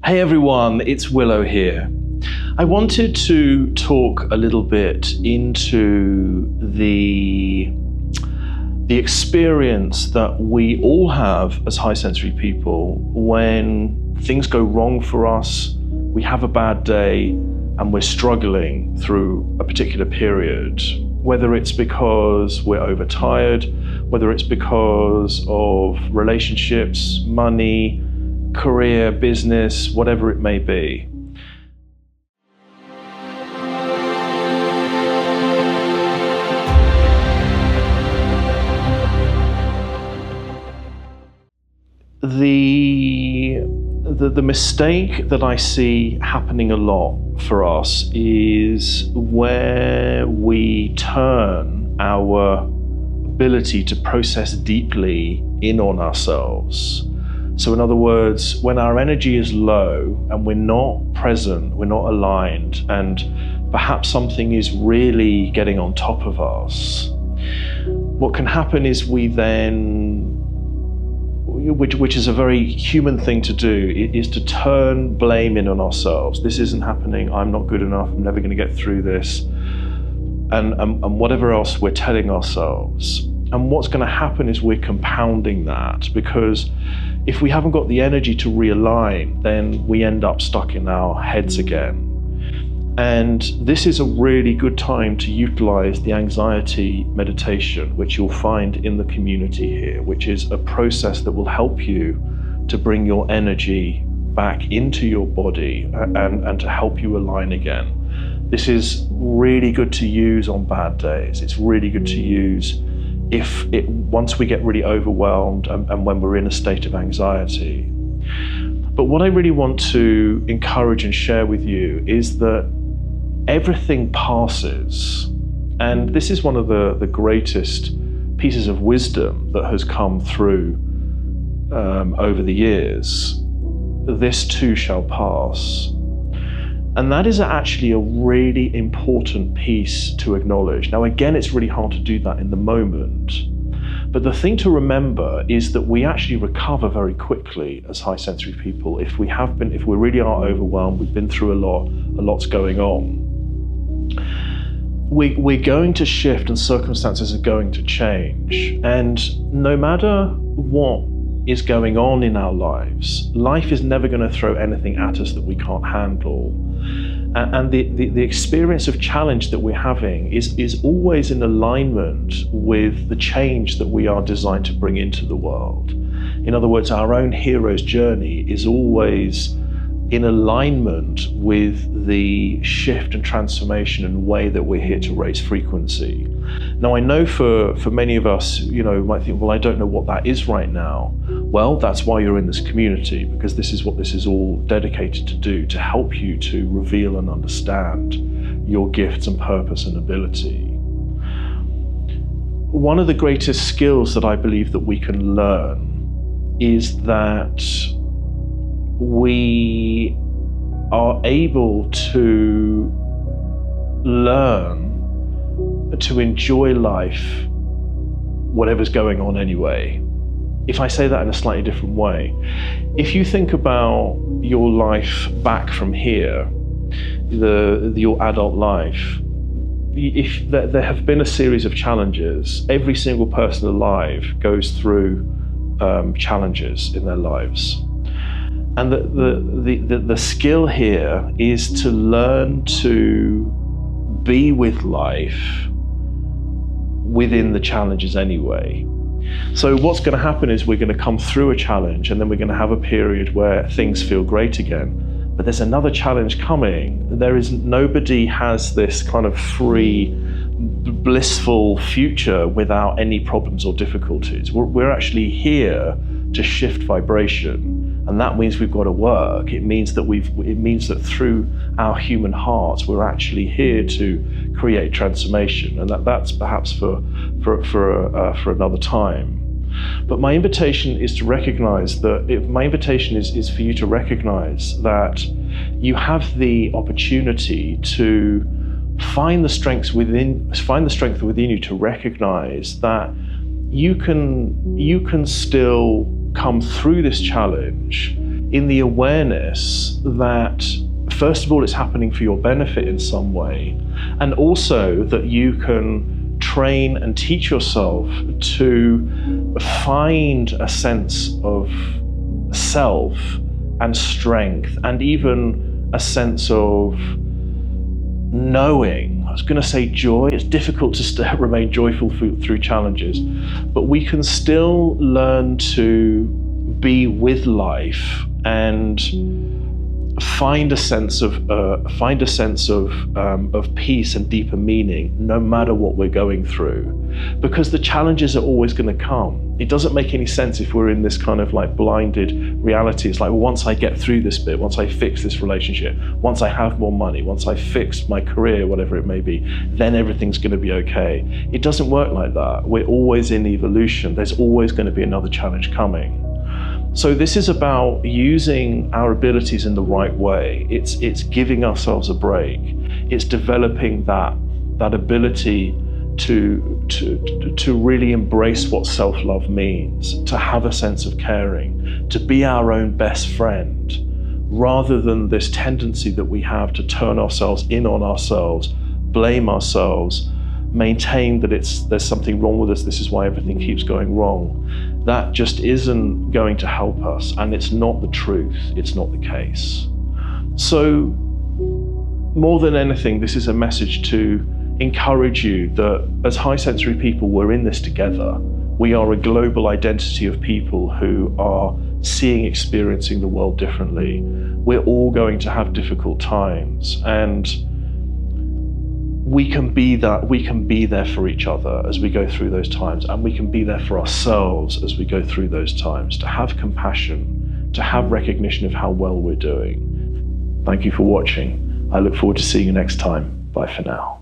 Hey everyone, it's Willow here. I wanted to talk a little bit into the experience that we all have as high sensory people when things go wrong for us, we have a bad day, and we're struggling through a particular period. Whether it's because we're overtired, whether it's because of relationships, money, career, business, whatever it may be. The mistake that I see happening a lot for us is where we turn our ability to process deeply in on ourselves. So in other words, when our energy is low and we're not present, we're not aligned, and perhaps something is really getting on top of us, what can happen is we then, which is a very human thing to do, is to turn blame in on ourselves. This isn't happening, I'm not good enough, I'm never going to get through this, and whatever else we're telling ourselves. And what's going to happen is we're compounding that, because if we haven't got the energy to realign, then we end up stuck in our heads again. And this is a really good time to utilize the anxiety meditation, which you'll find in the community here, which is a process that will help you to bring your energy back into your body and to help you align again. This is really good to use on bad days. It's really good to use once we get really overwhelmed and when we're in a state of anxiety. But what I really want to encourage and share with you is that everything passes. And this is one of the greatest pieces of wisdom that has come through over the years. This too shall pass. And that is actually a really important piece to acknowledge. Now, again, it's really hard to do that in the moment. But the thing to remember is that we actually recover very quickly as high sensory people. If we really are overwhelmed, we've been through a lot's going on. We're going to shift and circumstances are going to change. And no matter what is going on in our lives, life is never going to throw anything at us that we can't handle. And the experience of challenge that we're having is always in alignment with the change that we are designed to bring into the world. In other words, our own hero's journey is always in alignment with the shift and transformation and way that we're here to raise frequency. Now, I know for many of us, might think, well, I don't know what that is right now. Well, that's why you're in this community, because this is what this is all dedicated to do, to help you to reveal and understand your gifts and purpose and ability. One of the greatest skills that I believe that we can learn is that we are able to learn to enjoy life, whatever's going on anyway. If I say that in a slightly different way, if you think about your life back from here, your adult life, if there have been a series of challenges, every single person alive goes through challenges in their lives. And the skill here is to learn to be with life within the challenges anyway. So what's going to happen is we're going to come through a challenge, and then we're going to have a period where things feel great again. But there's another challenge coming. Nobody has this kind of free, blissful future without any problems or difficulties. We're actually here to shift vibration. And that means we've got to work. It means that through our human hearts, we're actually here to create transformation. And that's perhaps for another time. But my invitation is to recognize that, my invitation is for you to recognize that you have the opportunity to find the strength within you to recognize that you can still come through this challenge in the awareness that, first of all, it's happening for your benefit in some way, and also that you can train and teach yourself to find a sense of self and strength, and even a sense of knowing. I was going to say joy. It's difficult to remain joyful through challenges, but we can still learn to be with life and find a sense of peace and deeper meaning, no matter what we're going through, because the challenges are always going to come. It doesn't make any sense if we're in this kind of like blinded reality. It's like, once I get through this bit, once I fix this relationship, once I have more money, once I fix my career, whatever it may be, then everything's going to be okay. It doesn't work like that. We're always in evolution. There's always going to be another challenge coming. So this is about using our abilities in the right way. It's giving ourselves a break. It's developing that ability to really embrace what self-love means, to have a sense of caring, to be our own best friend, rather than this tendency that we have to turn ourselves in on ourselves, blame ourselves, maintain that there's something wrong with us, this is why everything keeps going wrong. That just isn't going to help us, and it's not the truth, it's not the case. So more than anything, this is a message to encourage you that as high sensory people, we're in this together. We are a global identity of people who are seeing, experiencing the world differently. We're all going to have difficult times, and we can be there for each other as we go through those times, and we can be there for ourselves as we go through those times, to have compassion, to have recognition of how well we're doing. Thank you for watching. I look forward to seeing you next time. Bye for now.